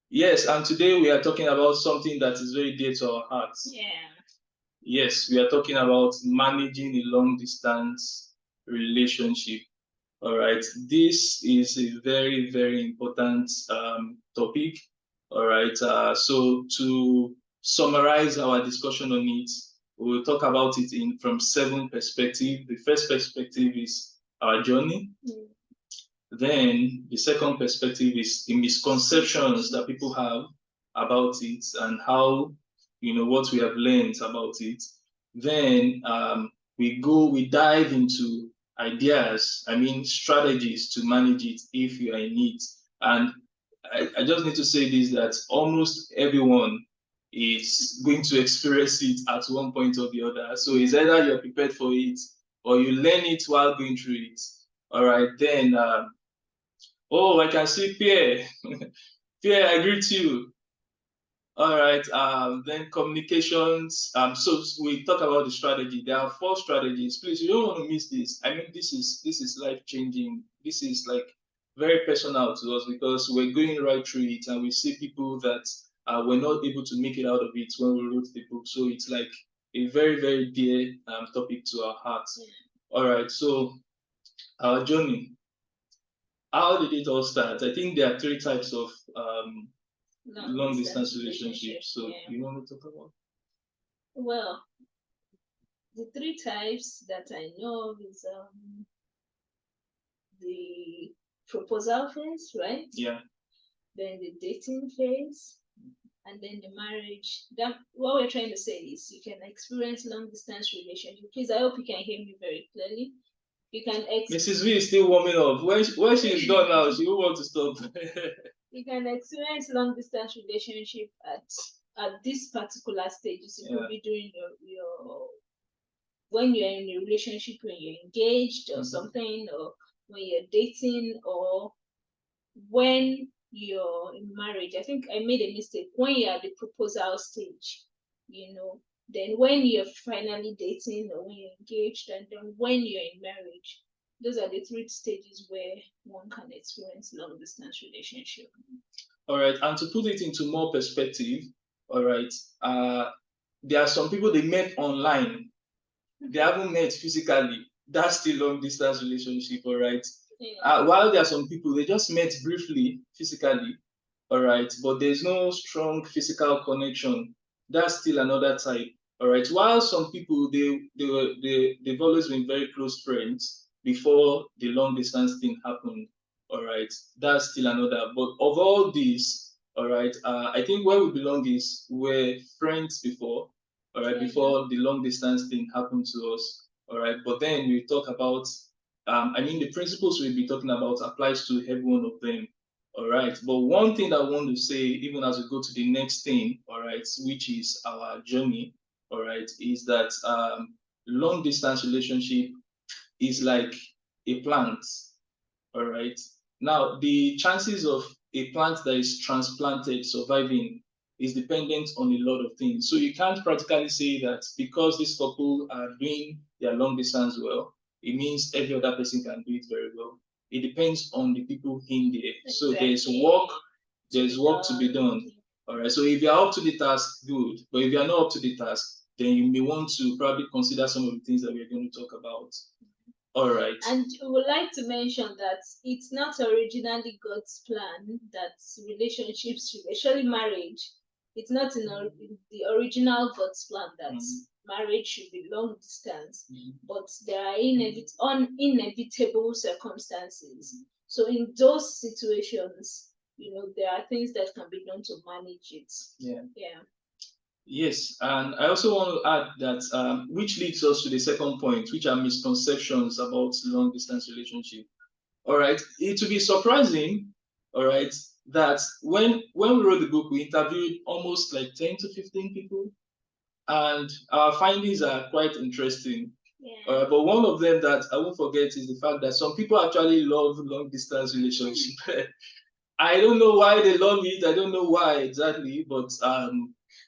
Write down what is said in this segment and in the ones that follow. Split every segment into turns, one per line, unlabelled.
Yes, and today we are talking about something that is very dear to our hearts.
Yeah.
Yes, we are talking about managing a long distance relationship. All right, this is a very, very important topic. All right, so to summarize our discussion on it, we'll talk about it from 7 perspectives. The first perspective is our journey. Then the second perspective is the misconceptions that people have about it and how, what we have learned about it. Then we dive into ideas, strategies to manage it if you are in it. And I just need to say this, that almost everyone is going to experience it at one point or the other. So it's either you're prepared for it or you learn it while going through it. All right, then oh, I can see Pierre. Pierre, I greet you. All right. Then communications. So we talk about the strategy. There are 4 strategies. Please, you don't want to miss this. This is life changing. This is like very personal to us because we're going right through it, and we see people that were not able to make it out of it when we wrote the book. So it's like a very, very dear topic to our hearts. All right. So our journey. How did it all start? I think there are 3 types of long distance relationships. So you want to talk about?
Well, the 3 types that I know of is the proposal phase, right?
Yeah.
Then the dating phase, and then the marriage. That what we're trying to say is you can experience long distance relationship. Please, I hope you can hear me very clearly. You can
Mrs. V is still warming up. When she is done now, she will want to stop.
You can experience long distance relationship at this particular stages. It could be during your when you're in a relationship, when you're engaged or something, or when you're dating, or when you're in marriage. I think I made a mistake. When you're at the proposal stage, then when you're finally dating or when you're engaged, and then when you're in marriage. Those are the 3 stages where one can experience long distance relationship.
All right, and to put it into more perspective, all right, there are some people they met online, they haven't met physically. That's still long distance relationship, all right. Yeah. While there are some people they just met briefly physically, all right, but there's no strong physical connection. That's still another type, all right. While some people they've always been very close friends before the long distance thing happened, all right. That's still another. But of all these, all right, I think where we belong is we're friends before, all right, before the long distance thing happened to us, all right. But then we talk about, the principles we'll be talking about applies to every one of them, all right. But one thing that I want to say, even as we go to the next thing, all right, which is our journey, all right, is that long distance relationship is like a plant, all right. Now, the chances of a plant that is transplanted surviving is dependent on a lot of things. So you can't practically say that because this couple are doing their long distance well, it means every other person can do it very well. It depends on the people in there. Exactly. So there's work to be done. All right. So if you're up to the task, good. But if you're not up to the task, then you may want to probably consider some of the things that we're going to talk about. All right.
And we would like to mention that it's not originally God's plan that relationships, especially marriage, it's not in the original God's plan that marriage should be long distance, but there are inevitable circumstances. So in those situations, there are things that can be done to manage it.
Yeah.
Yeah.
Yes, and I also want to add that which leads us to the second point, which are misconceptions about long distance relationship. All right, it will be surprising, all right, that when we wrote the book, we interviewed almost like 10 to 15 people, and our findings are quite interesting. Yeah. But one of them that I won't forget is the fact that some people actually love long distance relationship. I don't know why they love it. I don't know why exactly, but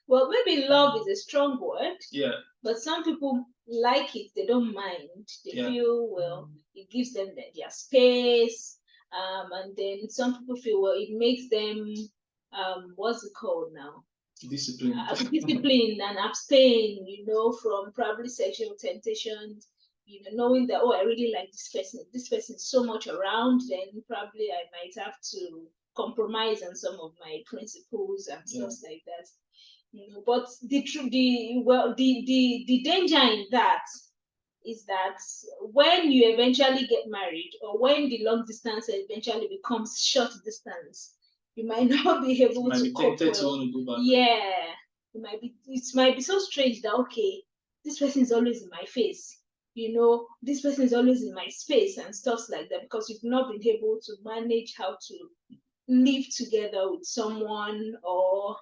well, maybe love is a strong word.
Yeah.
But some people like it, they don't mind. They feel, well, it gives them their space. And then some people feel, well, it makes them what's it called now?
Discipline.
Discipline and abstain, from probably sexual temptations, knowing that, oh, I really like this person is so much around, then probably I might have to compromise on some of my principles and stuff like that. But the danger in that is that when you eventually get married, or when the long distance eventually becomes short distance, you might not be able to cope well. Yeah, it might be so strange that, okay, this person is always in my face, this person is always in my space and stuff like that, because you've not been able to manage how to live together with someone, or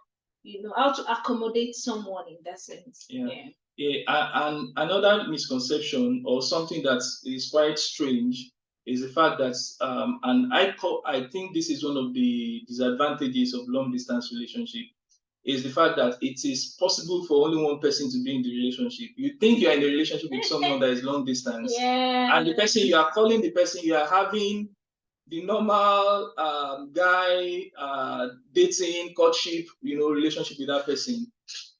how to accommodate someone in that sense.
Yeah, and another misconception, or something that is quite strange, is the fact that and I think this is one of the disadvantages of long distance relationship, is the fact that it is possible for only one person to be in the relationship. You think you are in a relationship with someone that is long distance, and the person you are calling, the person you are having the normal guy dating, courtship, relationship with that person,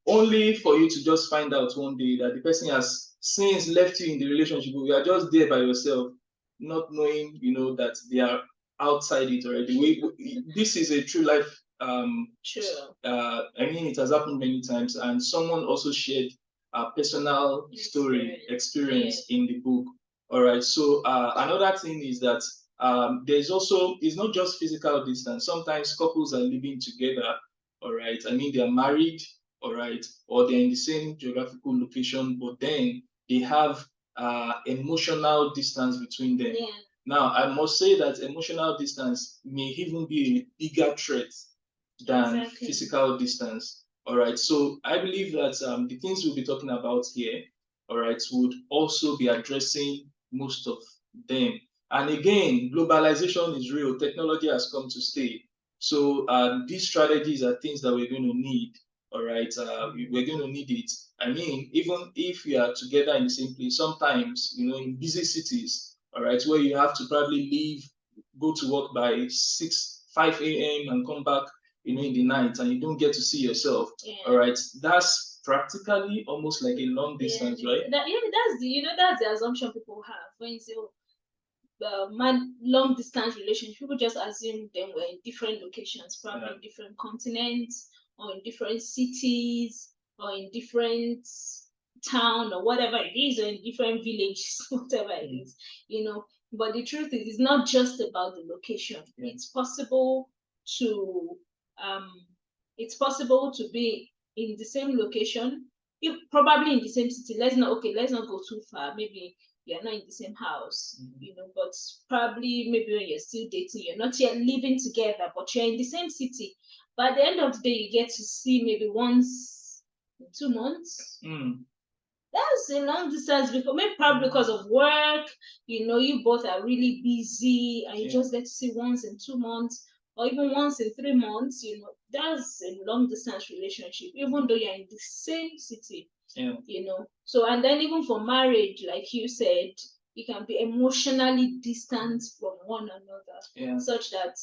only for you to just find out one day that the person has since left you in the relationship, but you are just there by yourself, not knowing, that they are outside it already. This is a true life.
Sure.
I mean, it has happened many times, and someone also shared a personal experience in the book. All right. So another thing is that there's also, it's not just physical distance. Sometimes couples are living together. All right. I mean, they are married. All right, or they're in the same geographical location, but then they have emotional distance between them.
Yeah.
Now, I must say that emotional distance may even be a bigger threat than physical distance. All right, so I believe that the things we'll be talking about here, all right, would also be addressing most of them. And again, globalization is real. Technology has come to stay. So these strategies are things that we're going to need. All right, we're going to need it. I mean, even if we are together in the same place, sometimes, in busy cities, all right, where you have to probably leave, go to work by 5 a.m. and come back, in the night, and you don't get to see yourself. All right, that's practically almost like a long distance, right?
That's the assumption people have when you say, long distance relationship. People just assume them were in different locations, probably in different continents, or in different cities, or in different town, or whatever it is, or in different villages, whatever it is, But the truth is, it's not just about the location. It's possible to be in the same location, probably in the same city. Let's not go too far. Maybe you're not in the same house, but probably maybe when you're still dating, you're not yet living together, but you're in the same city. But at the end of the day, you get to see maybe once in 2 months. That's a long distance, because maybe probably because of work, you both are really busy, and you just get to see once in 2 months, or even once in 3 months. That's a long distance relationship, even though you're in the same city. So, and then even for marriage, like you said, you can be emotionally distant from one another, such that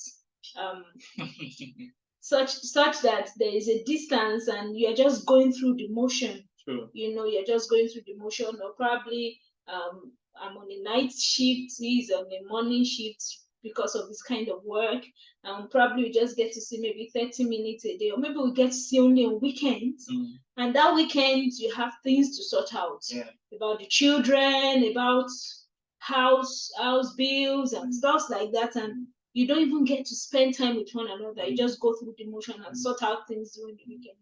such that there is a distance, and you're just going through the motion.
True.
You're just going through the motion, or probably I'm on a night shift, he's on a morning shift because of this kind of work, and probably we just get to see maybe 30 minutes a day, or maybe we get to see only on weekends. And that weekend you have things to sort out, about the children, about house bills and stuff like that, and you don't even get to spend time with one another. You just go through the motion and sort out things during the weekend.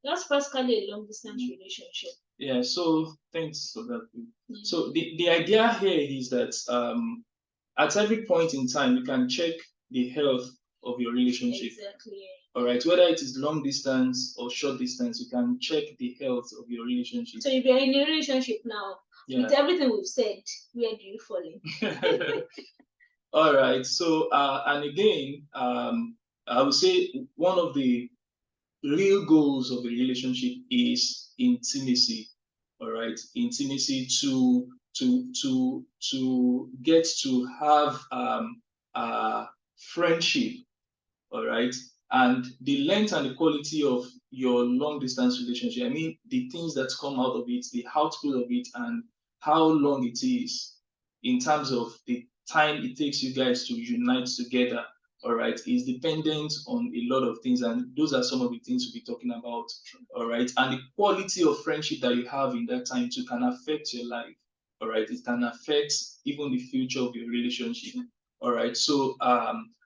That's practically a long distance relationship.
Yeah, so thanks for that. So the idea here is that at every point in time, you can check the health of your relationship.
Exactly.
All right, whether it is long distance or short distance, you can check the health of your relationship.
So if you're in a relationship now, with everything we've said, where do you fall in?
All right, so and again, I would say one of the real goals of a relationship is intimacy. All right, intimacy to get to have friendship. All right, And the length and the quality of your long distance relationship, I mean, the things that come out of it, the output of it, and how long it is in terms of the time it takes you guys to unite together, all right, is dependent on a lot of things. And those are some of the things we'll be talking about, all right. And the quality of friendship that you have in that time too can affect your life, all right. It can affect even the future of your relationship, all right. So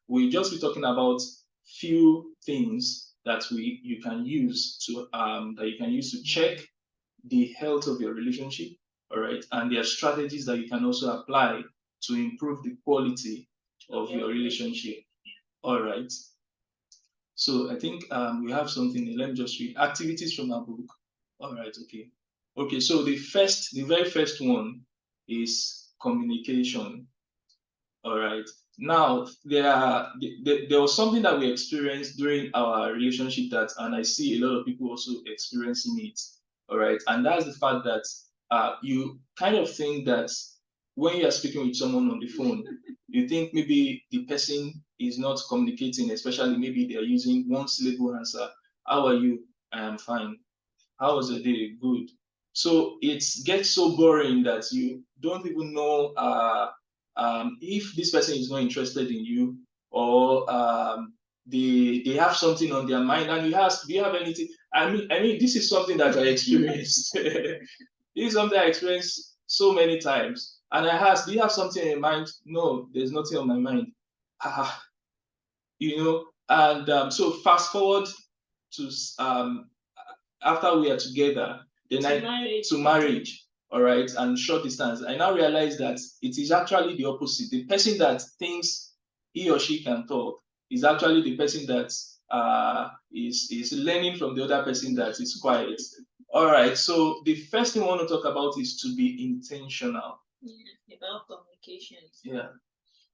we'll just be talking about few things that you can use to check the health of your relationship, all right, and there are strategies that you can also apply to improve the quality of your relationship, all right. So I think we have something. Let me just read activities from our book. All right, okay. So the very first one is communication. All right. Now there was something that we experienced during our relationship and I see a lot of people also experiencing it. All right, and that's the fact that you kind of think that when you are speaking with someone on the phone, you think maybe the person is not communicating, especially maybe they are using one syllable answer. How are you? I am fine. How was your day? Good. So it gets so boring that you don't even know if this person is not interested in you, or they have something on their mind, and you ask, do you have anything? I mean, this is something that I experienced. This is something I experienced so many times. And I asked, do you have something in mind? No, there's nothing on my mind. And so fast forward to after we are together, then to marriage, all right, and short distance. I now realize that it is actually the opposite. The person that thinks he or she can talk is actually the person that is learning from the other person that is quiet. All right. So the first thing I want to talk about is to be intentional.
About communication.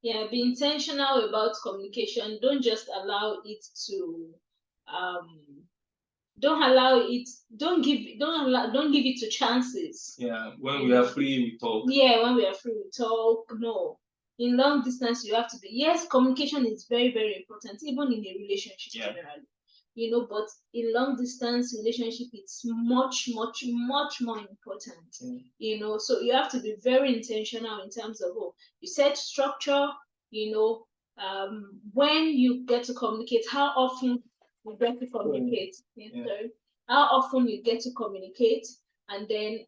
Yeah,
be intentional about communication. Don't just allow it to don't give it to chances.
Yeah, when we are free we talk.
Yeah, when we are free we talk. No, in long distance you have to be, yes, communication is very, very important, even in a relationship generally, but in long distance relationship it's much, much, much more important. So you have to be very intentional in terms of, you set structure, when you get to communicate, how often you get to communicate. How often you get to communicate, and then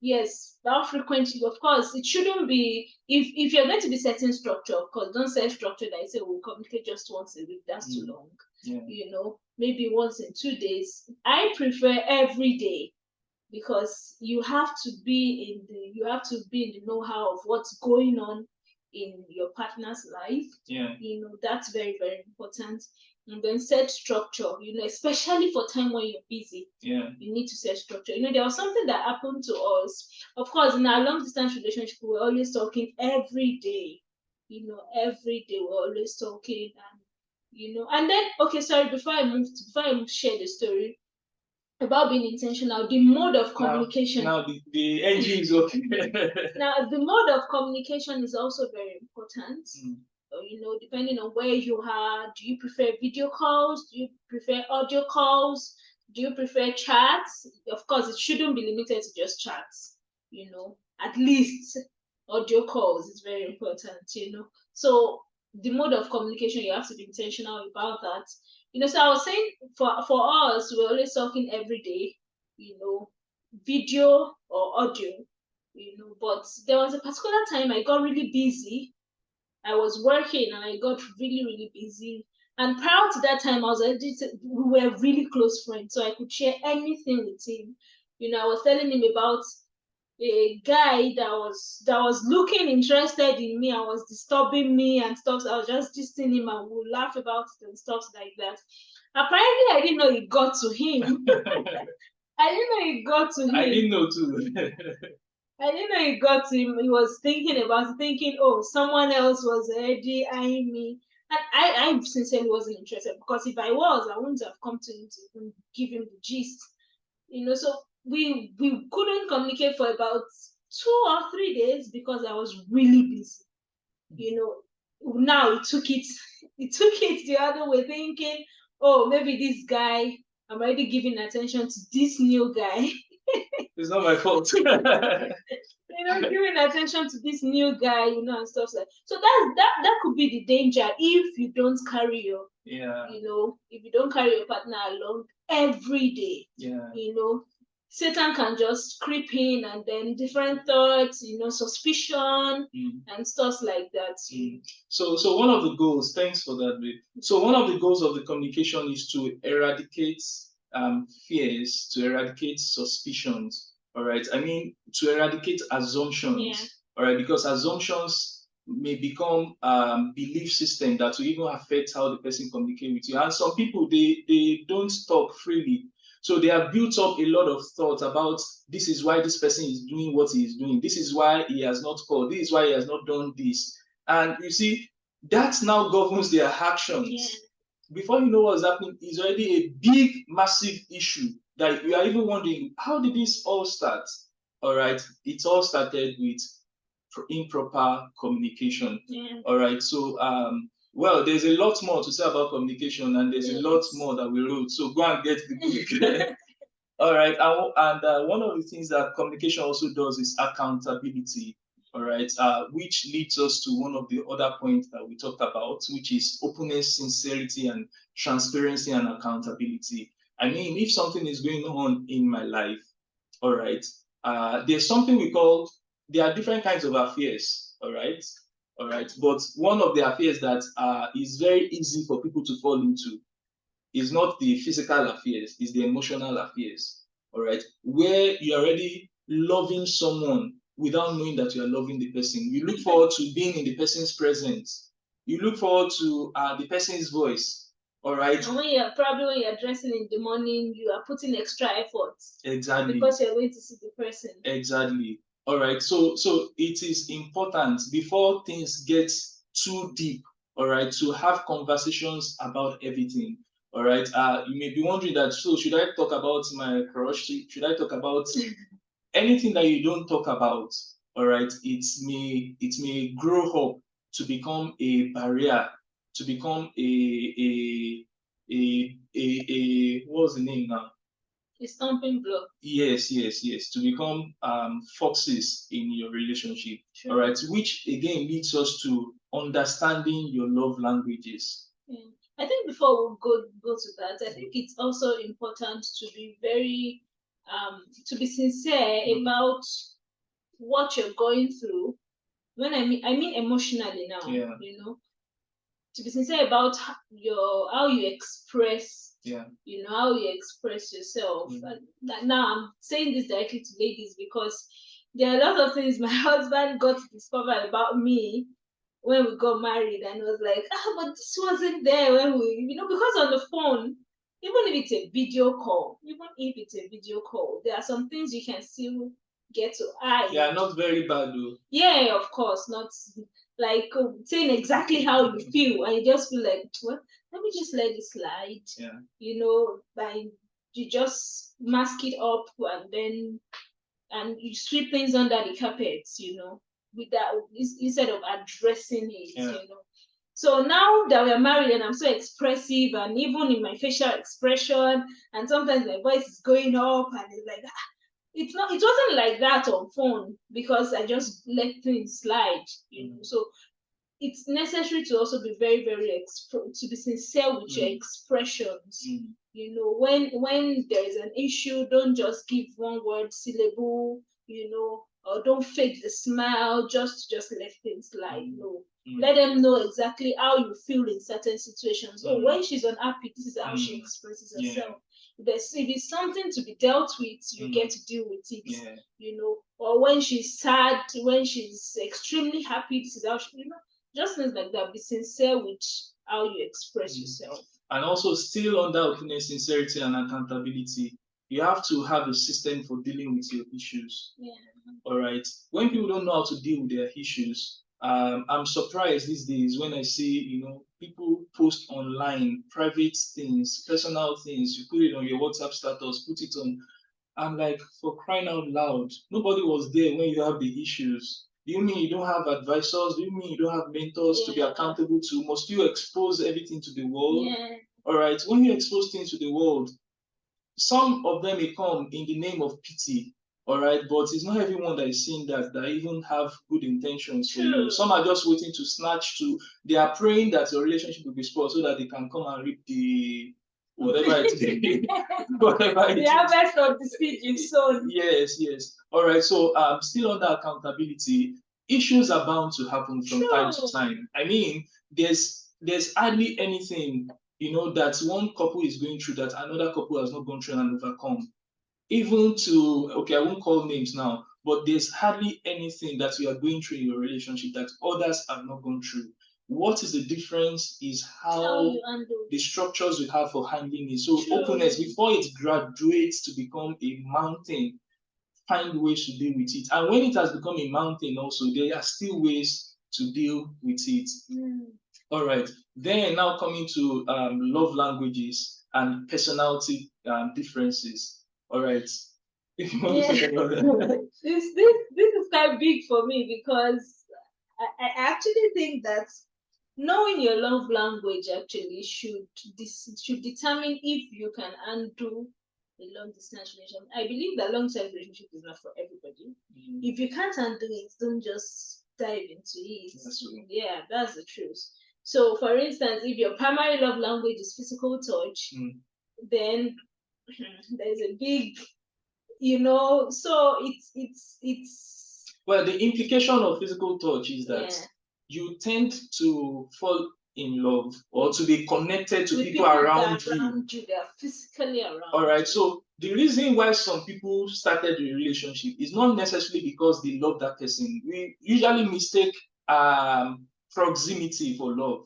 yes, how frequently. Of course, it shouldn't be, if you're going to be setting structure, of course, don't set structure that you say we'll communicate just once a week. That's too long. Maybe once in 2 days. I prefer every day, because you have to be in the know-how of what's going on in your partner's life. That's very, very important. And then set structure, especially for time when you're busy. You need to set structure. There was something that happened to us. Of course, in our long distance relationship, we're always talking every day. Every day we're always talking, and then, okay, sorry, before I share the story about being intentional, the mode of communication.
Now the engine is okay.
Now the mode of communication is also very important. Depending on where you are, do you prefer video calls? Do you prefer audio calls? Do you prefer chats? Of course, it shouldn't be limited to just chats. At least audio calls is very important. So the mode of communication, you have to be intentional about that. So I was saying, for us, we're always talking every day, video or audio, but there was a particular time I got really busy. I was working and I got really, really busy. And prior to that time, we were really close friends, so I could share anything with him. I was telling him about a guy that was looking interested in me and was disturbing me and stuff. So I was just gisting him and we would laugh about it and stuff like that. Apparently, I didn't know it got to him. I didn't know it got to him.
I didn't know too.
I didn't know it got to him. He was thinking, oh, someone else was already eyeing me. And I sincerely wasn't interested, because if I was, I wouldn't have come to him to even give him the gist. So we couldn't communicate for about 2 or 3 days because I was really busy. now it took it the other way, thinking, oh, maybe this guy, I'm already giving attention to this new guy.
It's not my fault.
Giving attention to this new guy, and stuff like so. That could be the danger if you don't carry your, if you don't carry your partner along every day. Satan can just creep in, and then different thoughts, suspicion, and stuff like that.
So one of the goals, thanks for that, babe. So one of the goals of the communication is to eradicate fears, to eradicate suspicions. All right. I mean, to eradicate assumptions.
Yeah.
All right, because assumptions may become belief system that will even affect how the person communicates with you. And some people, they don't talk freely. So they have built up a lot of thoughts about this is why this person is doing what he is doing. This is why he has not called. This is why he has not done this. And you see, that now governs their actions.
Yeah.
Before you know what's happening, it's already a big, massive issue that you are even wondering, how did this all start? All right, it all started with improper communication.
Yeah.
All right, so well, there's a lot more to say about communication, and there's a lot more that we wrote. So go and get the book. All right, and one of the things that communication also does is accountability. All right, which leads us to one of the other points that we talked about, which is openness, sincerity, and transparency and accountability. I mean, if something is going on in my life, all right, there's something we call, there are different kinds of affairs, all right, but one of the affairs that is very easy for people to fall into is not the physical affairs, it's the emotional affairs, all right, where you're already loving someone without knowing that you are loving the person. You look forward to being in the person's presence. You look forward to the person's voice, all right?
And when you're dressing in the morning, you are putting extra effort.
Exactly.
Because you're going to see the person.
Exactly. All right. So it is important before things get too deep, all right, to have conversations about everything. All right. You may be wondering that, so should I talk about my crush? Should I talk about anything that you don't talk about? All right. It may grow up to become a barrier, to become a what's the name now?
A stumbling block.
Yes, to become foxes in your relationship.
Sure.
All right, which again leads us to understanding your love languages.
Yeah. I think before we go to that, I think it's also important to be very to be sincere about what you're going through. When I mean emotionally now.
Yeah.
To be sincere about how you express,
yeah,
how you express yourself. Now I'm saying this directly to ladies because there are a lot of things my husband got to discover about me when we got married, and was like, but this wasn't there when we, because on the phone, even if it's a video call, there are some things you can still get to hide.
Yeah, not very bad though.
Yeah, of course, not like saying exactly how you feel, and you just feel like, well, let me just let it slide.
Yeah.
By you just mask it up, and you sweep things under the carpets, with that, instead of addressing it.
Yeah.
So now that we're married and I'm so expressive, and even in my facial expression, and sometimes my voice is going up, and it's like, it wasn't like that on phone, because I just let things slide, So it's necessary to also be very, very to be sincere with your expressions. When there is an issue, don't just give one word syllable, or don't fake the smile, just let things slide. No, let them know exactly how you feel in certain situations. Oh, when she's unhappy, this is how she expresses herself. If it's something to be dealt with, you get to deal with it. Or when she's sad, when she's extremely happy, this is how she, just things like that. Be sincere with how you express yourself.
And also, still under openness, sincerity, and accountability, you have to have a system for dealing with your issues.
Yeah.
All right. When people don't know how to deal with their issues, I'm surprised these days when I see, people post online private things, personal things. You put it on your WhatsApp status, put it on. I'm like, for crying out loud, nobody was there when you have the issues. Do you mean you don't have advisors? Do you mean you don't have mentors to be accountable to? Must you expose everything to the world? All right. When you expose things to the world, some of them may come in the name of pity. All right, but it's not everyone that is seeing that even have good intentions for you. Some are just waiting to snatch to. They are praying that your relationship will be spoiled so that they can come and reap the whatever it is. Whatever it is.
The harvest of the seed you sown.
Yes, yes. All right. So still under accountability, issues are bound to happen from time to time. I mean, there's hardly anything, you know, that one couple is going through that another couple has not gone through and overcome. Even to, okay, I won't call names now, but there's hardly anything that you are going through in your relationship that others have not gone through. What is the difference is how the structures we have for handling it. So openness, before it graduates to become a mountain, find ways to deal with it. And when it has become a mountain also, there are still ways to deal with it. All right. Then now coming to love languages and personality differences. All right. If you want to talk about that.
This is quite big for me, because I actually think that knowing your love language actually should determine if you can undo a long distance relationship. I believe that long term relationship is not for everybody. If you can't undo it, don't just dive into it. Yeah, that's the truth. So, for instance, if your primary love language is physical touch, then there's a big, you know, so it's
well, the implication of physical touch is that you tend to fall in love or to be connected to people around you.
They are physically around.
All right. So the reason why some people started a relationship is not necessarily because they love that person. We usually mistake proximity for love.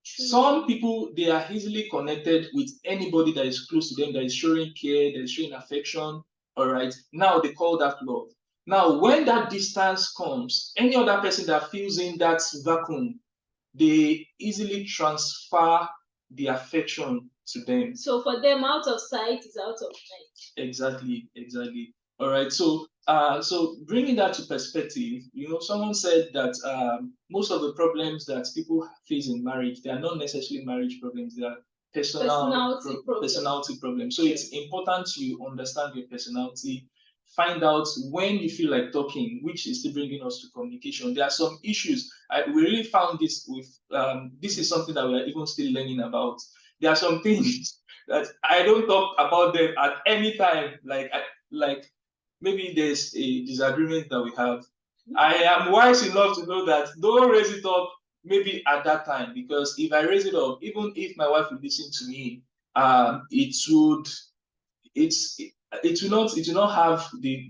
Some people, they are easily connected with anybody that is close to them, that is showing care, that is showing affection. All right. Now they call that love. Now, when that distance comes, any other person that fills in that vacuum, they easily transfer the affection to them.
So for them, out of sight is out of mind.
Exactly, exactly. All right. So, so bringing that to perspective, you know, someone said that most of the problems that people face in marriage, they are not necessarily marriage problems. They are personality problems. So it's important you understand your personality. Find out when you feel like talking, which is still bringing us to communication. There are some issues. We really found this with, this is something that we are even still learning about. There are some things that I don't talk about them at any time. Like maybe there's a disagreement that we have. I am wise enough to know that don't raise it up maybe at that time, because if I raise it up, even if my wife will listen to me, it will not have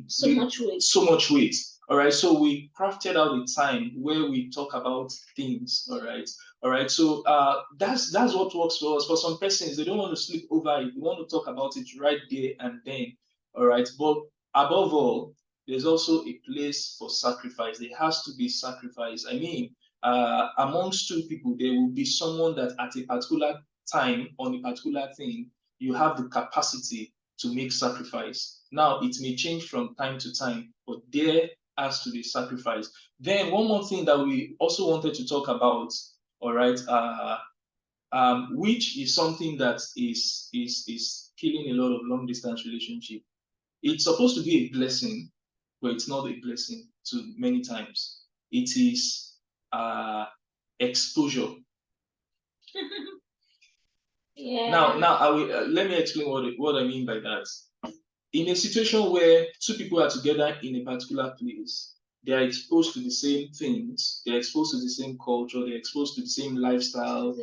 so much weight. All right. So we crafted out a time where we talk about things. All right. All right. So that's what works for us. For some persons, they don't want to sleep over it. They want to talk about it right there and then. All right. But above all, there's also a place for sacrifice. There has to be sacrifice. I mean, amongst two people, there will be someone that at a particular time on a particular thing, you have the capacity to make sacrifice. Now, it may change from time to time, but there has to be sacrifice. Then one more thing that we also wanted to talk about, all right, which is something that is killing a lot of long distance relationship. It's supposed to be a blessing, but it's not a blessing to many times. It is exposure. Now I will, let me explain what I mean by that. In a situation where two people are together in a particular place, they are exposed to the same things, they're exposed to the same culture, they're exposed to the same lifestyle,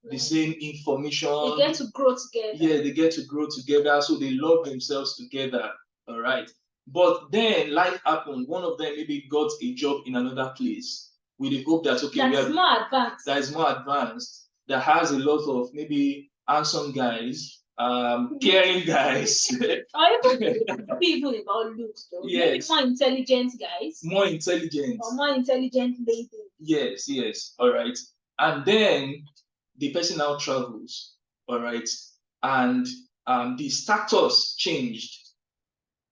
the same information.
They get to grow together.
Yeah, they get to grow together, so they love themselves together. All right. But then life happened. One of them maybe got a job in another place with the hope that, okay,
more advanced.
That is more advanced, that has a lot of maybe handsome guys, caring guys.
Or even people about looks, though.
Yes.
Maybe more intelligent guys.
More intelligent.
Or more intelligent ladies.
Yes, yes. All right. And then the person now travels. All right. And the status changed.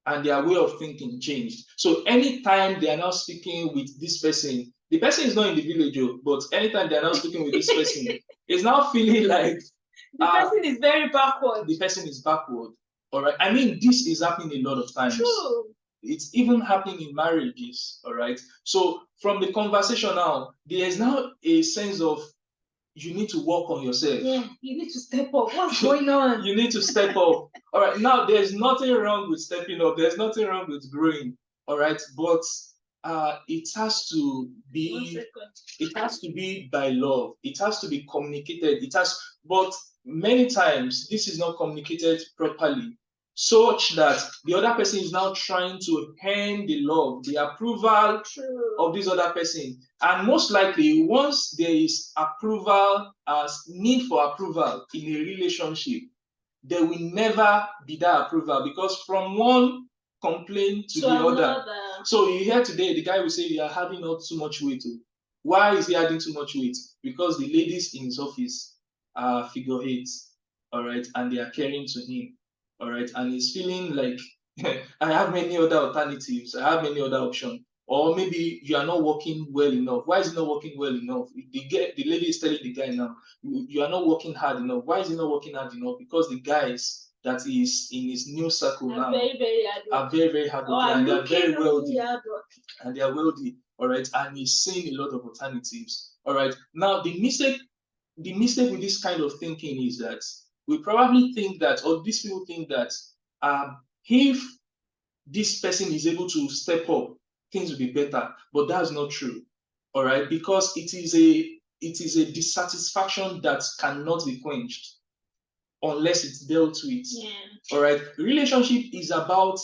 and their way of thinking changed. So anytime they are now speaking with this person, the person is not in the village, but anytime they are now speaking with this person, it's now feeling like
the person is very backward.
The person is backward. All right. I mean, this is happening a lot of times.
True.
It's even happening in marriages. All right. So from the conversation now, there is now a sense of you need to work on yourself.
Yeah, you need to step up. What's going on?
You need to step up. All right. Now, there's nothing wrong with stepping up. There's nothing wrong with growing. All right. But it has to be. It has to be by love. It has to be communicated. But many times this is not communicated properly, such that the other person is now trying to earn the love, the approval of this other person. And most likely, once there is approval, need for approval in a relationship, there will never be that approval, because from one complaint to the other. So you hear today, the guy will say, you are having not too much weight. Why is he adding too much weight? Because the ladies in his office are figureheads, all right, and they are caring to him, all right, and he's feeling like I have many other alternatives, I have many other options. Or maybe you are not working well enough. Why is it not working well enough? The lady is telling the guy now, you are not working hard enough. Why is he not working hard enough? Because the guys that is in his new circle now
very, very
are very, very hardworking, and they are very wealthy. And they are wealthy, all right, and he's seeing a lot of alternatives. All right. Now the mistake with this kind of thinking is that we probably think that, or these people think that, if this person is able to step up, things will be better. But that's not true. All right, because it is a dissatisfaction that cannot be quenched unless it's dealt with.
Yeah.
All right, relationship is about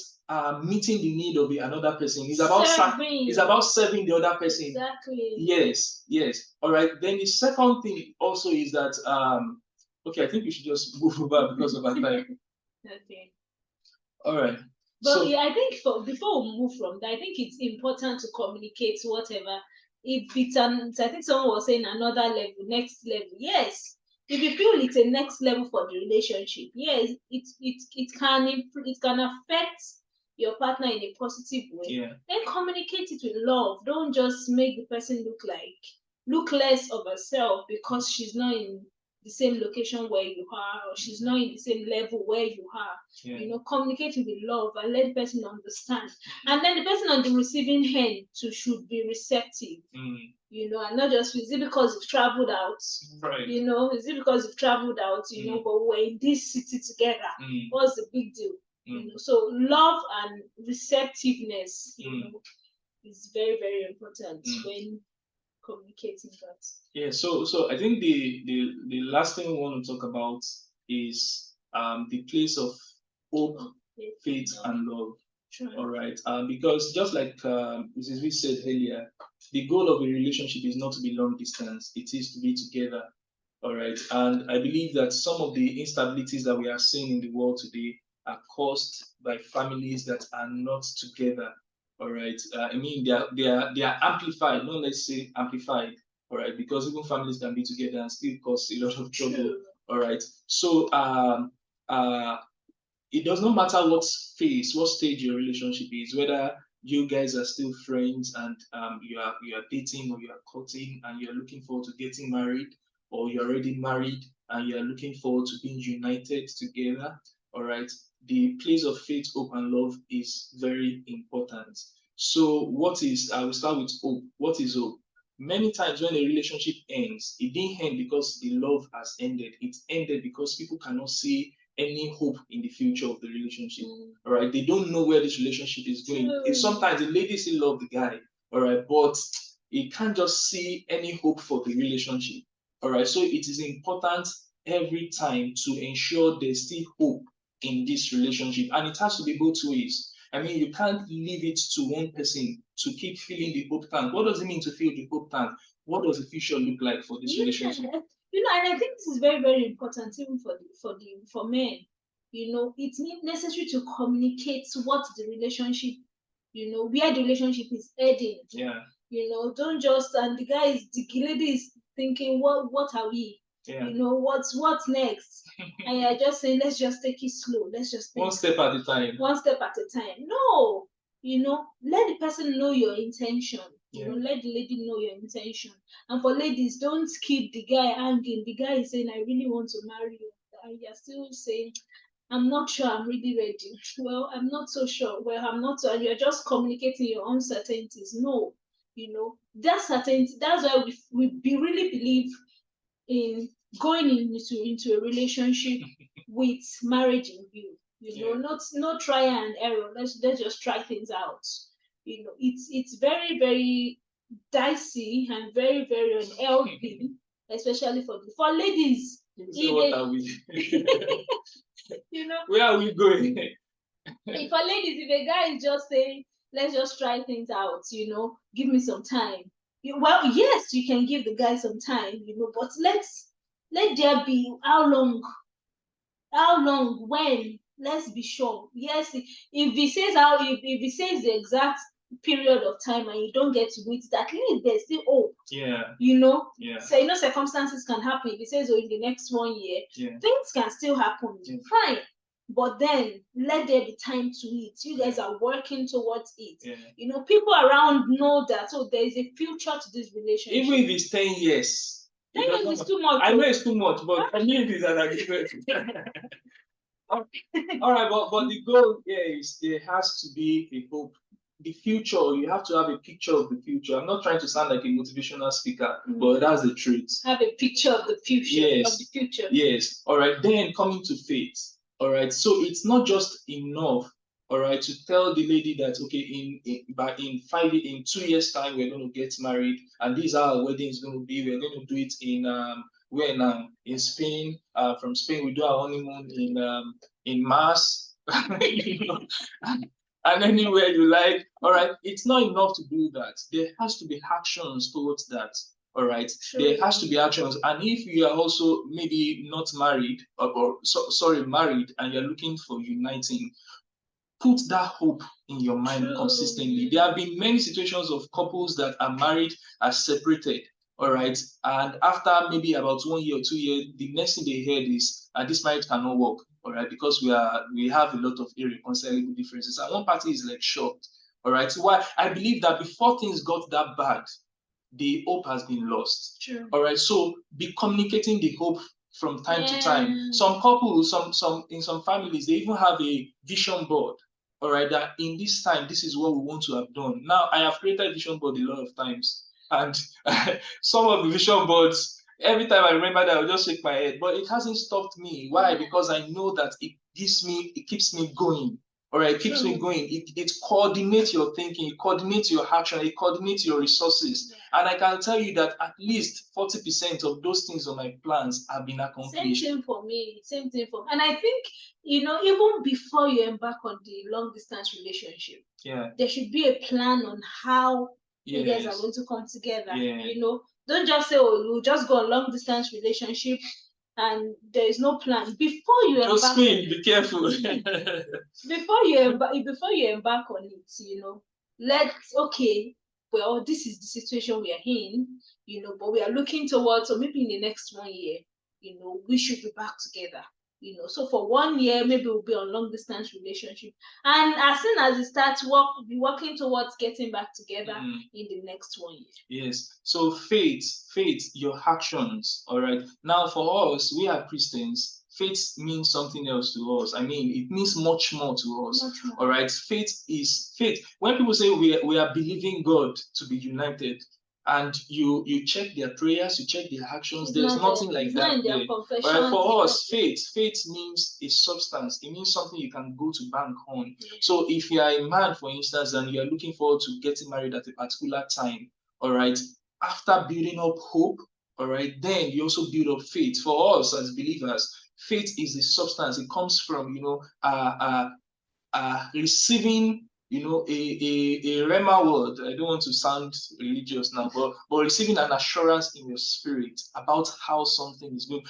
meeting the need of another person. It's about serving the other person.
Exactly.
Yes. All right. Then the second thing also is that okay, I think we should just move over because of our time.
Okay.
All right.
But so, yeah, I think before we move from that, I think it's important to communicate whatever. If it's I think someone was saying another level, next level. Yes. If you feel it's a next level for the relationship, yes, it can affect your partner in a positive way.
Yeah.
Then communicate it with love. Don't just make the person look less of herself because she's not in the same location where you are, or she's not in the same level where you are.
Yeah.
You know, communicate with love and let the person understand. And then the person on the receiving end too should be receptive. You know, and not just, is it because you've traveled out?
Right.
You know, is it because you've traveled out? You know, but we're in this city together. What's the big deal? You know, so love and receptiveness, you know, is very, very important when communicating that.
Yeah, so I think the last thing we want to talk about is the place of hope, faith, and love.
Sure.
All right, because just like Mrs. V said earlier, the goal of a relationship is not to be long distance; it is to be together. All right, and I believe that some of the instabilities that we are seeing in the world today are caused by families that are not together. All right, I mean they are amplified, not let's say amplified. All right, because even families can be together and still cause a lot of trouble. All right, so it does not matter what phase, what stage your relationship is, whether you guys are still friends and you are dating, or you are courting and you are looking forward to getting married, or you're already married and you are looking forward to being united together. All right, the place of faith, hope, and love is very important. So I will start with hope. What is hope? Many times when a relationship ends, it didn't end because the love has ended. It ended because people cannot see any hope in the future of the relationship. All right, they don't know where this relationship is going. Sometimes the lady still love the guy, all right, but he can't just see any hope for the relationship. All right, so it is important every time to ensure there's still hope in this relationship, and it has to be both ways. I mean, you can't leave it to one person to keep filling the hope tank. What does it mean to fill the hope tank? What does the future look like for this relationship?
You know, and I think this is very, very important even for men. You know, it's necessary to communicate what the relationship, you know, where the relationship is heading.
Yeah.
You know, don't just, and the lady is thinking, what are we?
Yeah.
You know, what's next? And you're just saying, let's just take it slow. Let's just
one step at a time.
One step at a time. No, you know, let the person know your intention. You know, let the lady know your intention. And for ladies, don't keep the guy hanging. The guy is saying, I really want to marry you. And you're still saying, I'm not sure I'm really ready. Well, I'm not so sure. Well, I'm not so, and you're just communicating your uncertainties. No, you know, that certainty, that's why we really believe in going into a relationship with marriage in view. You know, not try and error. Let's just try things out. You know, it's very, very dicey and very, very unhealthy, especially for ladies.
What are we?
You know,
where are we going?
If for ladies, if a guy is just saying, let's just try things out, you know, give me some time. Well, yes, you can give the guy some time, you know, but let there be how long, when, let's be sure. Yes, if he says if he says the exact period of time and you don't get to it, at least there's still hope.
Yeah.
You know?
Yeah.
So, you know, circumstances can happen. If he says, oh, in the next 1 year, things can still happen. Yeah. Fine. But then let there be time to it. You guys are working towards it. Yeah. You know, people around know that, so there is a future to this relationship.
Even if it's 10 years.
10 years is too much.
I know it's too much, but for me it is an agreement. All right, but the goal here is there has to be a hope. The future, you have to have a picture of the future. I'm not trying to sound like a motivational speaker, but that's the truth.
Have a picture of the future.
Yes.
Of the future.
Yes. All right. Then coming to faith. All right. So it's not just enough, all right, to tell the lady that okay, in 2 years time we're going to get married, and this is how our wedding is going to be. We're going to do it in Spain. From Spain we do our honeymoon in Mars. You know? And anywhere you like. All right, it's not enough to do that. There has to be actions towards that. All right, sure. There has to be actions. And if you are also maybe not married married, and you're looking for uniting, put that hope in your mind consistently. There have been many situations of couples that are married, are separated. All right, and after maybe about 1 year or 2 years, the next thing they heard is this marriage cannot work. All right, because we have a lot of irreconcilable differences, and one party is like shocked. All right, so why I believe that before things got that bad, the hope has been lost.
True.
All right, so be communicating the hope from time to time. Some couples, in some families, they even have a vision board. All right, that in this time, this is what we want to have done. Now, I have created vision board a lot of times, and some of the vision boards, every time I remember that, I'll just shake my head. But it hasn't stopped me. Why? Because I know that it keeps me going. All right, it keeps me going. It coordinates your thinking, it coordinates your action, it coordinates your resources. And I can tell you that at least 40% of those things on my plans have been accomplished.
Same thing for me. Same thing for me. And I think, you know, even before you embark on the long distance relationship, there should be a plan on how you guys are going to come together. You know, don't just say, oh, we'll just go on long distance relationship and there is no plan. Before you
embark, be careful.
before you embark on it, you know, well, this is the situation we are in, you know, but we are looking towards, or maybe in the next 1 year, you know, we should be back together. You know, so for 1 year, maybe we'll be on long distance relationship, and as soon as it starts be working towards getting back together in the next 1 year.
Yes. So faith, your actions. All right. Now for us, we are Christians. Faith means something else to us. I mean, it means much more to us. All right. Faith is faith. When people say we are believing God to be united, and you check their prayers, you check their actions, there's nothing like that there. Right? For us, faith means a substance. It means something you can go to bank on. So if you are a man, for instance, and you are looking forward to getting married at a particular time, all right, after building up hope, all right, then you also build up faith. For us as believers, faith is a substance. It comes from, you know, receiving, you know, a rhema word. I don't want to sound religious now, but receiving an assurance in your spirit about how something is going.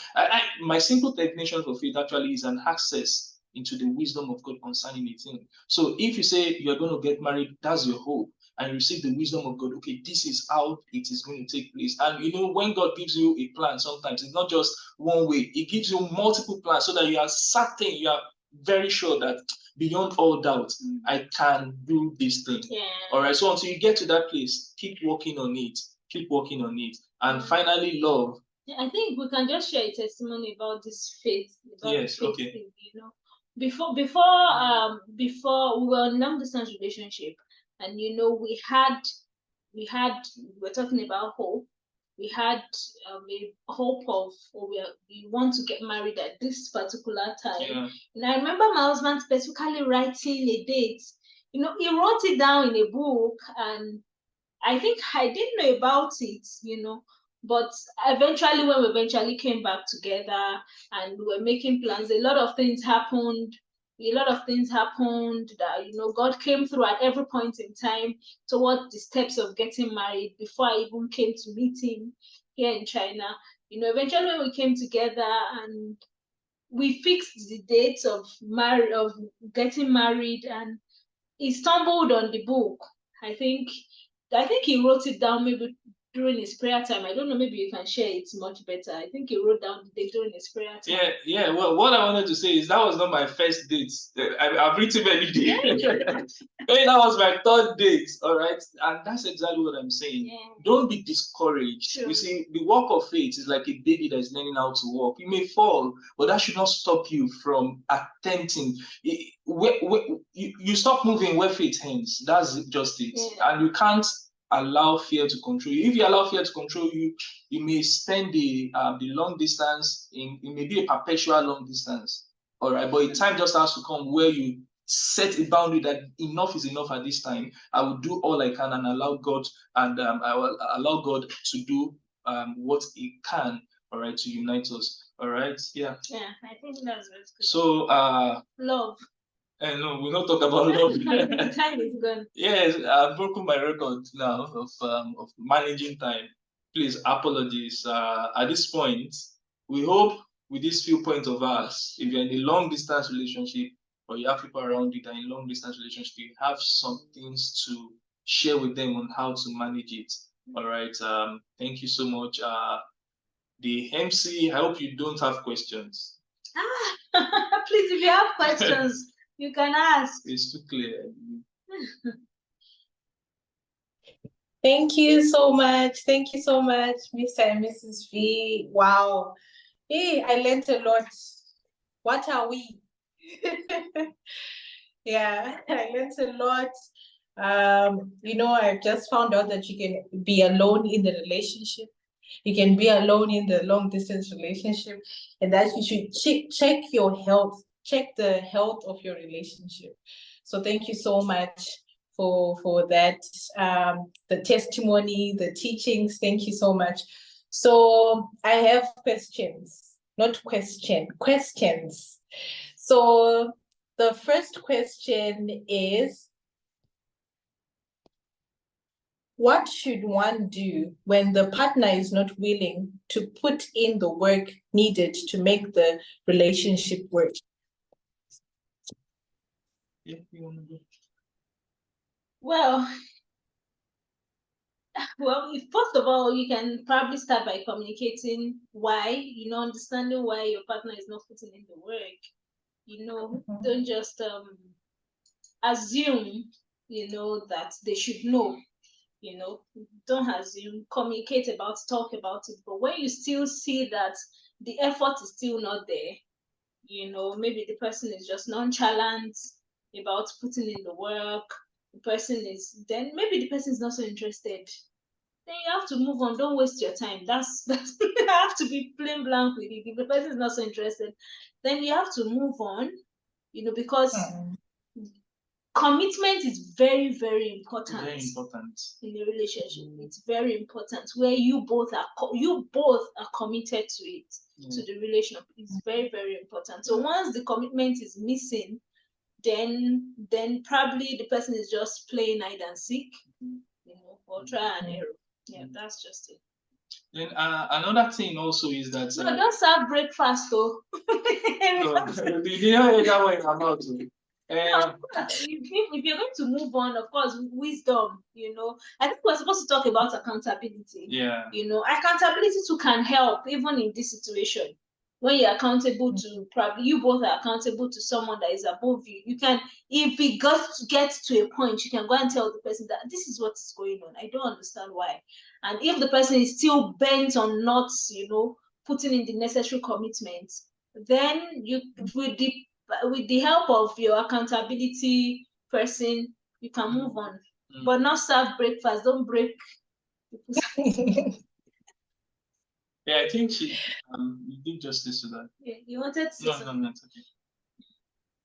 My simple definition for faith actually is an access into the wisdom of God concerning a thing. So if you say you're going to get married, that's your hope. and you receive the wisdom of God. Okay, this is how it is going to take place. And you know, when God gives you a plan, sometimes it's not just one way. He gives you multiple plans so that you are certain, you are very sure that beyond all doubt, I can do this thing.
Yeah.
All right. So until you get to that place, keep working on it. Keep working on it. And finally, love.
I think we can just share a testimony about this faith.
Yes. Okay.
Thing, you know, before we were in long distance relationship, and you know, we're talking about hope. We had a hope of, we want to get married at this particular time.
Yeah.
And I remember my husband specifically writing a date. You know, he wrote it down in a book, and I think I didn't know about it, you know. But eventually, when we eventually came back together and we were making plans, a lot of things happened. That, you know, God came through at every point in time towards the steps of getting married before I even came to meet him here in China. You know, eventually when we came together and we fixed the dates of getting married, and he stumbled on the book. I think he wrote it down maybe during his prayer time. I don't know, maybe you can share it much better. I think he wrote down the date during his prayer time.
Yeah. Well, what I wanted to say is that was not my first date. I've written many dates. That was my third date. All right, and that's exactly what I'm saying.
Yeah.
Don't be discouraged.
True.
You see, the walk of faith is like a baby that is learning how to walk. You may fall, but that should not stop you from attempting. You stop moving where faith ends. That's just it.
Yeah.
And you can't allow fear to control you. If you allow fear to control you, you may spend the long distance it may be a perpetual long distance. All right, but a time just has to come where you set a boundary that enough is enough at this time. I will do all I can and allow God, and I will allow God to do what He can. All right, to unite us. All right,
yeah. I think that's very good.
So
love.
No, we'll not talk about love.
Time is gone.
Yes, I've broken my record now of managing time. Please, apologies. At this point, we hope with these few points of ours, if you're in a long distance relationship or you have people around you that are in long distance relationship, you have some things to share with them on how to manage it. All right. Thank you so much. The MC, I hope you don't have questions.
Please, if you have questions, you can ask.
It's too clear.
Thank you so much. Thank you so much, Mr. and Mrs. V. Wow. Hey, I learned a lot. What are we? Yeah, I learned a lot. You know, I've just found out that you can be alone in the relationship. You can be alone in the long distance relationship, and that you should check your health, check the health of your relationship. So thank you so much for that, the testimony, the teachings. Thank you so much. So I have questions, not questions. So the first question is, what should one do when the partner is not willing to put in the work needed to make the relationship work?
Yeah, you want to go?
Well, first of all, you can probably start by communicating why, you know, understanding why your partner is not putting in the work. You know, don't just assume, you know, that they should know. You know, don't assume, communicate about, talk about it. But when you still see that the effort is still not there, you know, maybe the person is just nonchalant about putting in the work, then maybe the person is not so interested. Then you have to move on. Don't waste your time. That's you have to be plain blank with it. If the person is not so interested, then you have to move on, you know, because commitment is very, very important.
Very important
in a relationship. It's very important where you both are committed to it, to the relationship. It's very, very important. So once the commitment is missing, then probably the person is just playing hide and seek, you know, or try and error. Yeah, that's just it.
Then another thing also is that
no, don't serve breakfast though.
no, you didn't hear that one in my mouth.
If you're going to move on, of course, wisdom, I think we're supposed to talk about accountability.
Yeah.
Accountability too can help even in this situation. When you're accountable to, probably you both are accountable to someone that is above you. You can, if it gets to a point, you can go and tell the person that this is what is going on. I don't understand why. And if the person is still bent on not, putting in the necessary commitments, then you, with the help of your accountability person, you can move on. But not serve breakfast. Don't break.
Yeah, I think you did justice to that.
Yeah, you wanted to say something.
No, it's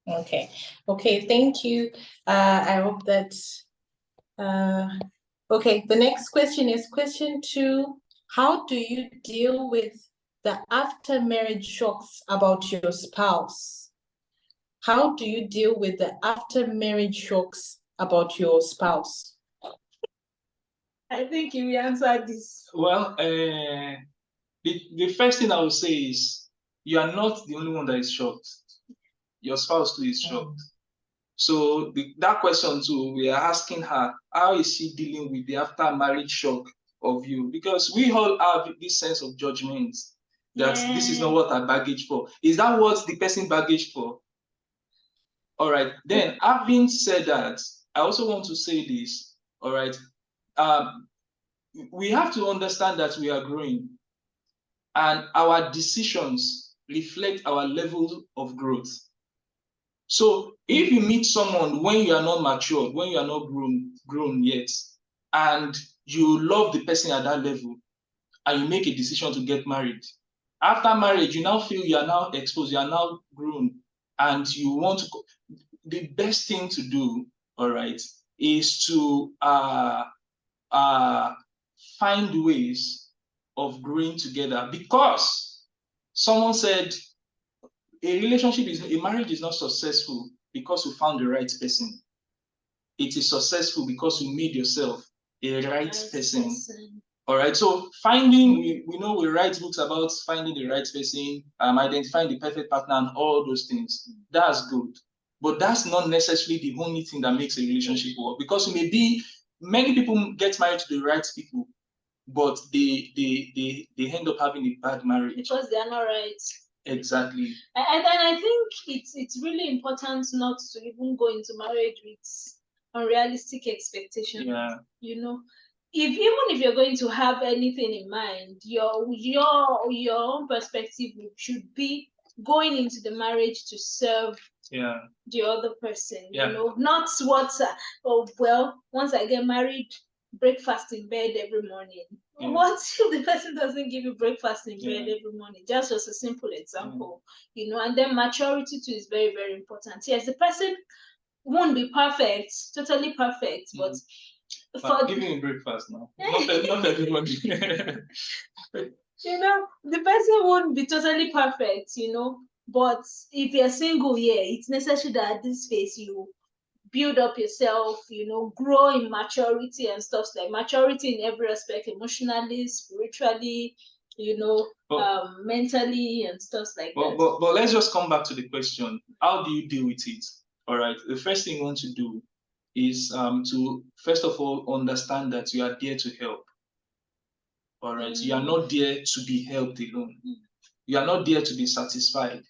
okay. Okay, thank you. I hope that okay, the next question is question 2. How do you deal with the after marriage shocks about your spouse? How do you deal with the after marriage shocks about your spouse?
I think you will answer this.
Well, the first thing I would say is you are not the only one that is shocked. Your spouse too is shocked. So that question too, we are asking her, how is she dealing with the after marriage shock of you? Because we all have this sense of judgment that this is not what I baggage for. Is that what the person baggage for? All right. Then, having said that, I also want to say this. All right. We have to understand that we are growing, and our decisions reflect our level of growth. So if you meet someone when you are not matured, when you are not grown yet, and you love the person at that level, and you make a decision to get married, after marriage, you now feel you are now exposed, you are now grown, and you want to. The best thing to do, all right, is to find ways of growing together, because someone said a marriage is not successful because you found the right person. It is successful because you made yourself a right person. All right. So we know we write books about finding the right person, identifying the perfect partner, and all those things. That's good. But that's not necessarily the only thing that makes a relationship work, because many people get married to the right people, but they end up having a bad marriage
because they are not right.
Exactly.
And then I think it's really important not to even go into marriage with unrealistic expectations.
Yeah.
Even if you're going to have anything in mind, your own perspective should be going into the marriage to serve the other person. Not what once I get married, breakfast in bed every morning. What if the person doesn't give you breakfast in bed every morning? Just as a simple example. And then maturity too is very, very important. Yes, the person won't be perfect, totally perfect, but
for giving breakfast now. Not everybody.
The person won't be totally perfect, but if you're single, it's necessary that at this phase you build up yourself, grow in maturity and stuff like maturity in every aspect, emotionally, spiritually, mentally and stuff like that.
But let's just come back to the question. How do you deal with it? All right. The first thing you want to do is to first of all understand that you are there to help. All right. You are not there to be helped alone. You are not there to be satisfied.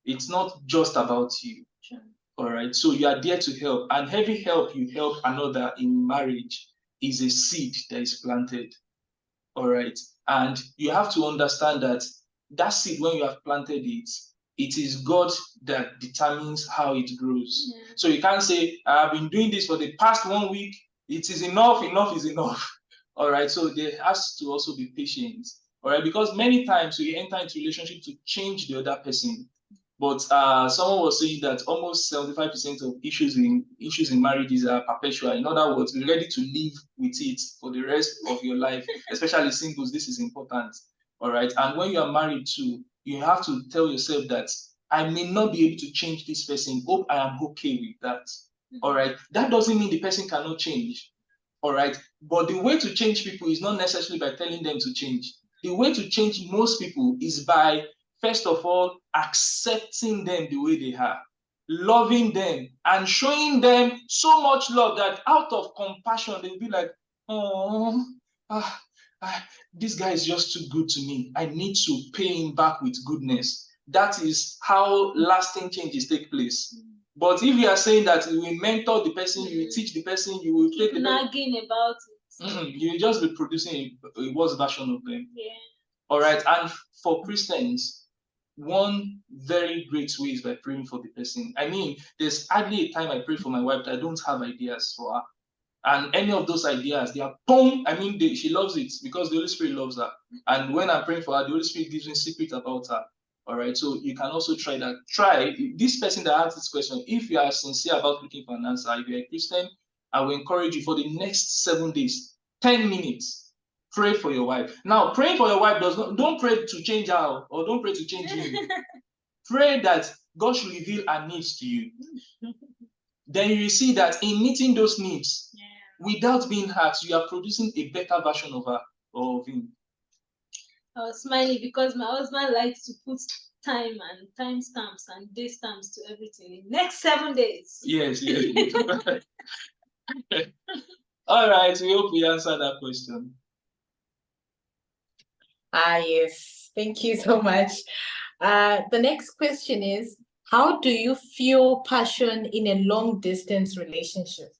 It's not just about you.
Sure.
All right. So you are there to help, and every help you help another in marriage is a seed that is planted. All right. And you have to understand that seed, when you have planted it, it is God that determines how it grows.
Yeah.
So you can't say, I've been doing this for the past 1 week. It is enough is enough. All right. So there has to also be patience. All right. Because many times we enter into relationship to change the other person. But someone was saying that almost 75% of issues in marriages are perpetual. In other words, be ready to live with it for the rest of your life, especially singles. This is important. All right. And when you are married too, you have to tell yourself that I may not be able to change this person. Hope I am okay with that. All right. That doesn't mean the person cannot change. All right. But the way to change people is not necessarily by telling them to change. The way to change most people is by, first of all, accepting them the way they are. loving them and showing them so much love that out of compassion, they'll be like, oh, this guy is just too good to me. I need to pay him back with goodness. That is how lasting changes take place. But if you are saying that you will mentor the person, you will teach the person, you will
keep nagging about it,
you will just be producing a worse version of them.
Yeah.
All right. And for Christians, one very great way is by praying for the person. I mean, there's hardly a time I pray for my wife that I don't have ideas for her. And any of those ideas, they are boom. I mean, she loves it because the Holy Spirit loves her. And when I'm praying for her, the Holy Spirit gives me secret about her. All right. So you can also try that. Try this person that asked this question. If you are sincere about looking for an answer, if you're a Christian, I will encourage you for the next 7 days, 10 minutes, pray for your wife. Now, praying for your wife don't pray to change her or don't pray to change you. Pray that God should reveal her needs to you. Then you will see that in meeting those needs, without being hurt, you are producing a better version of her or of him.
I was smiling because my husband likes to put time and timestamps and day stamps to everything. In next 7 days.
Yes. All right, we hope we answered that question.
Yes, thank you so much. The next question is, how do you feel passion in a long distance relationship?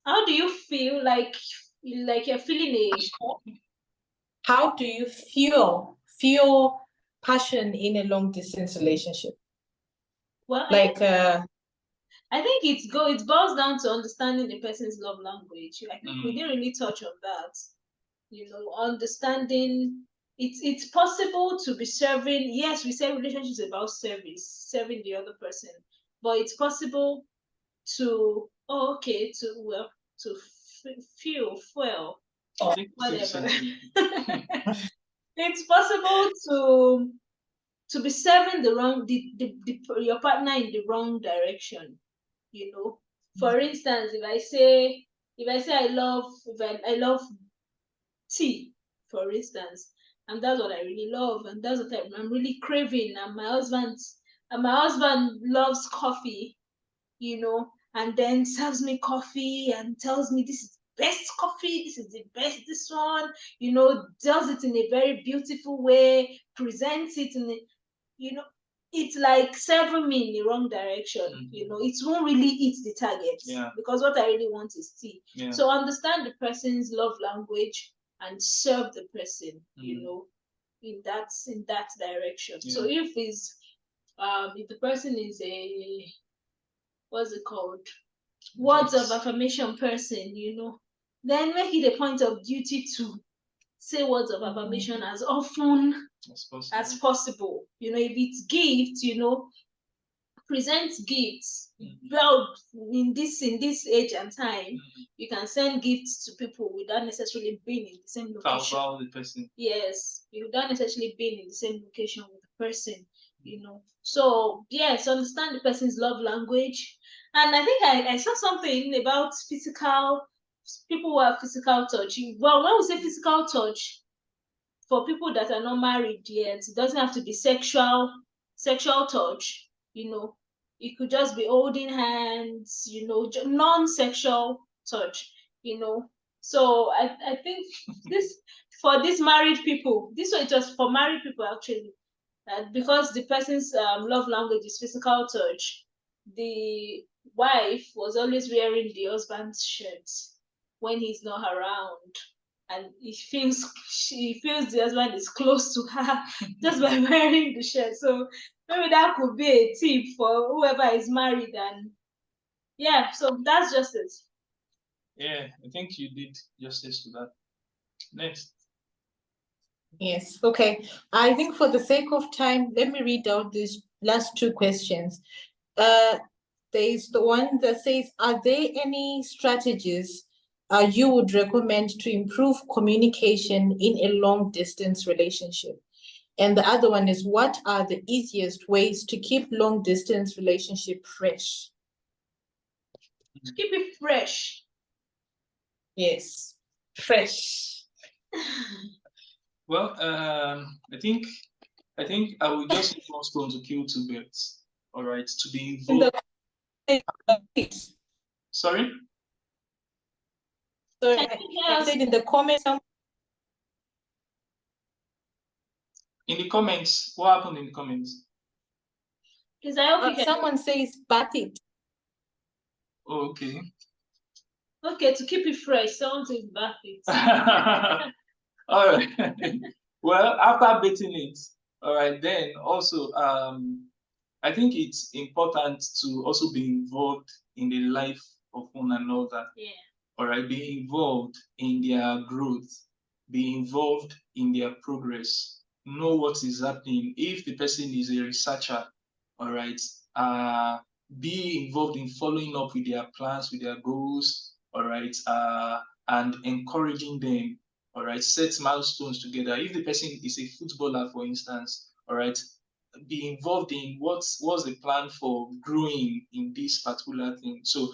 How do you feel like you're feeling
How do you feel passion in a long distance relationship?
Well,
like
I think it boils down to understanding the person's love language. I think we didn't really touch on that. Understanding it's possible to be serving. Yes, we say relationships about service, serving the other person, but it's possible to fuel or whatever. It's possible to be serving your partner in the wrong direction. For instance, if I say I love tea, for instance, and that's what I really love, and that's what I'm really craving, and my husband loves coffee, and then serves me coffee and tells me this is the best coffee, this is the best, this one, does it in a very beautiful way, presents it in a, it's like serving me in the wrong direction. It won't really hit the target, because what I really want is tea. So understand the person's love language and serve the person, in that direction. So if the person is a, what's it called, words of affirmation person, then make it a point of duty to say words of affirmation as often as possible. If it's gifts, present gifts. Well, in this age and time, you can send gifts to people without necessarily being in the same location. Yes, without necessarily being in the same location with the person. So yes, understand the person's love language. And I think I saw something about people who have physical touch. Well, when we say physical touch, for people that are not married yet, it doesn't have to be sexual touch. It could just be holding hands, non-sexual touch. So I think this for these married people, this was just for married people actually. Because the person's love language is physical touch, the wife was always wearing the husband's shirt when he's not around, and she feels the husband is close to her just by wearing the shirt. So maybe that could be a tip for whoever is married. And so that's just it.
Yeah, I think you did justice to that. Next.
Yes, okay. I think for the sake of time, let me read out these last two questions. There's the one that says, are there any strategies you would recommend to improve communication in a long distance relationship? And the other one is, what are the easiest ways to keep long distance relationship fresh?
To keep it fresh.
Yes, fresh.
Well, I think I will just use one stone to kill two birds. all right, to be
In
involved.
Sorry,
Can
I
you hear us?
said in the comments.
In the comments, what happened in the comments?
Please, I hope you can.
Someone says bath it.
Oh, okay.
Okay, to keep it fresh, someone says bath it.
All right. Well, after bathing it, all right, then also I think it's important to also be involved in the life of one another.
Yeah.
All right, be involved in their growth, be involved in their progress, know what is happening. If the person is a researcher, all right, be involved in following up with their plans, with their goals, all right, and encouraging them, all right, set milestones together. If the person is a footballer, for instance, all right, be involved in what's the plan for growing in this particular thing. So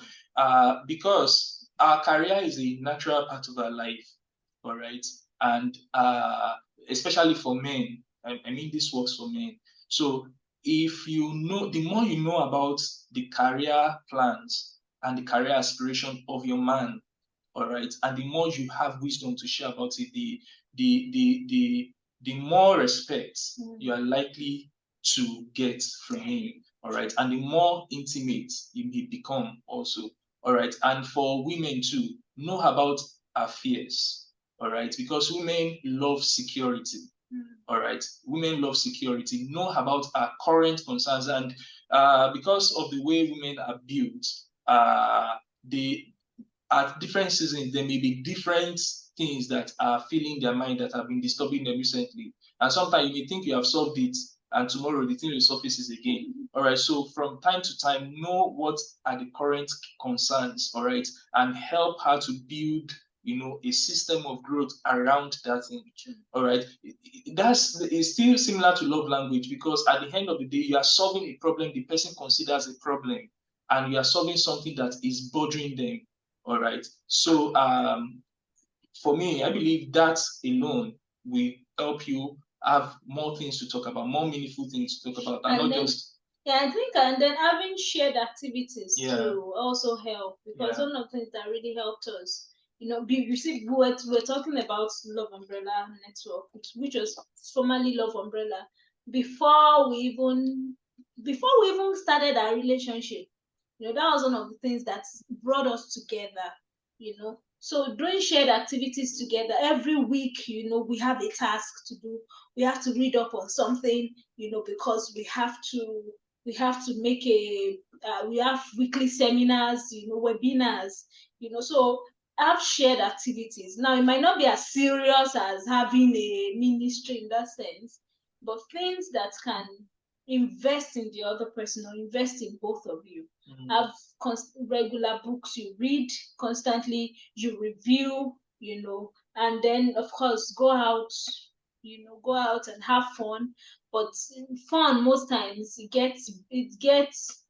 because our career is a natural part of our life, all right, and especially for men, I mean this works for men. So if you know, the more you know about the career plans and the career aspiration of your man, all right, and the more you have wisdom to share about it, the more respect you are likely to get from him, all right, and the more intimate you may become also, all right. And for women too, know about our fears, all right, because women love security. All right, women love security. Know about our current concerns, and because of the way women are built, they at different seasons, there may be different things that are filling their mind that have been disturbing them recently. And sometimes you may think you have solved it, and tomorrow the thing resurfaces again. All right. So from time to time, know what are the current concerns, all right, and help her to build, a system of growth around that thing. All right. It's still similar to love language, because at the end of the day, you are solving a problem the person considers a problem, and you are solving something that is bothering them. All right. So for me, I believe that alone will help you have more things to talk about, more meaningful things to talk about, and not
then,
just.
Yeah, I think, and then having shared activities
Yeah.
to also help, because
Yeah.
one of the things that really helped us, you see, we're talking about Love Umbrella Network, which was formerly Love Umbrella, before we even started our relationship. That was one of the things that brought us together. So doing shared activities together every week, we have a task to do. We have to read up on something, because we have to make we have weekly seminars, webinars, so have shared activities. Now, it might not be as serious as having a ministry in that sense, but things that can invest in the other person or invest in both of you. Have regular books you read constantly, you review, and then of course go out and have fun. But fun, most times it gets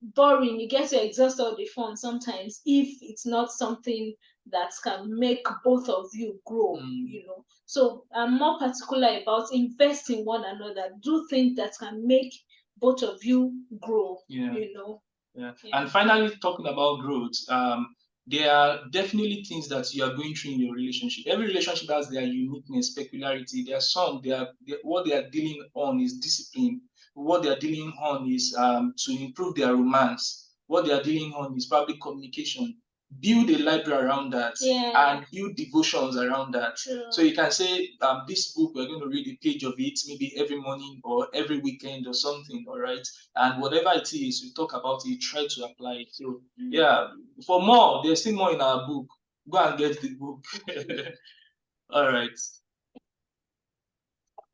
boring. You get to exhaust all the fun sometimes if it's not something that can make both of you grow. So I'm more particular about invest in one another, do things that can make both of you grow.
Yeah. And finally, talking about growth, there are definitely things that you are going through in your relationship. Every relationship has their uniqueness, peculiarity. There are some, what they are dealing on is discipline. What they are dealing on is to improve their romance. What they are dealing on is probably communication. Build a library around that, and build devotions around that. So you can say, this book, we're going to read a page of it, maybe every morning or every weekend or something, all right? And whatever it is, we talk about it, try to apply it. So yeah, for more, there's still more in our book. Go and get the book. All right.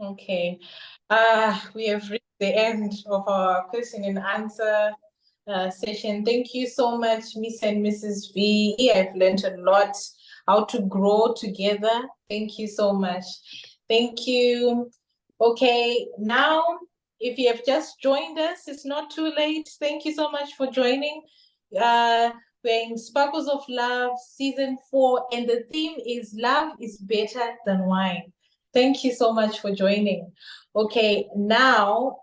Okay. We have reached the end of our question and answer session. Thank you so much, Miss and Mrs. V. I've learned a lot how to grow together. Thank you so much. Thank you. Okay, now, if you have just joined us, it's not too late. Thank you so much for joining. We're in Sparkles of Love, Season 4, and the theme is Love is Better Than Wine. Thank you so much for joining. Okay, now